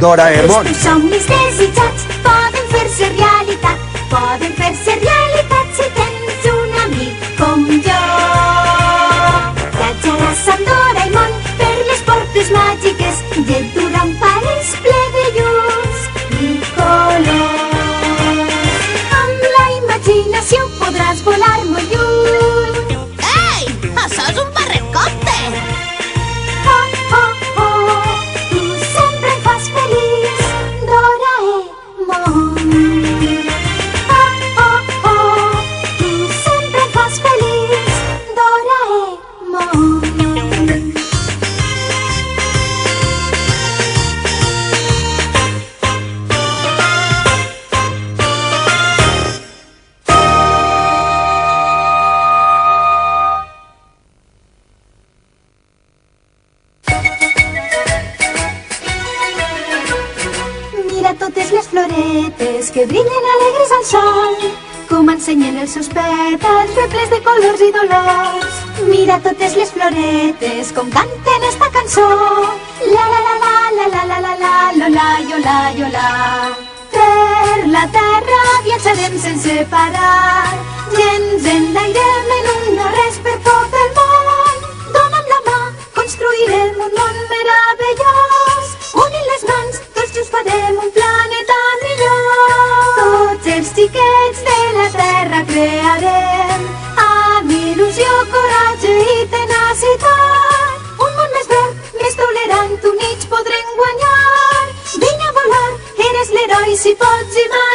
Doraemon. Els somnis desitjats poden fer-se realitat. Poden fer-se realitat si tens un amic com jo. Viatjaràs amb Doraemon per les portes màgiques i et durà un país ple de llums i colors. Amb la imaginació podràs volar molt lluny. Ei! Això és un barricòpter! Oh, oh, oh, tu sempre em fas feliç, Doraemon. Oh, oh, oh, tu sempre em fas feliç, Doraemon. Mira totes les floretes que brillen alegres al sol, com ensenyen els seus pètals reples de colors i dolors. Mira totes les floretes com canten esta cançó. La la la la la la la la la lola yola yola. Per la terra viatjarem sense parar i ens enlairem en un no res per tot el món. Dona'm la mà, construirem un món meravellós. Unint les mans, tots junts farem un planeta millor. Tots els xiquets de la terra crearem amb il·lusió, coratge i tenacitat. Un món més verd, més tolerant, units podrem guanyar. Vine a volar, eres l'heroi si pots imaginar.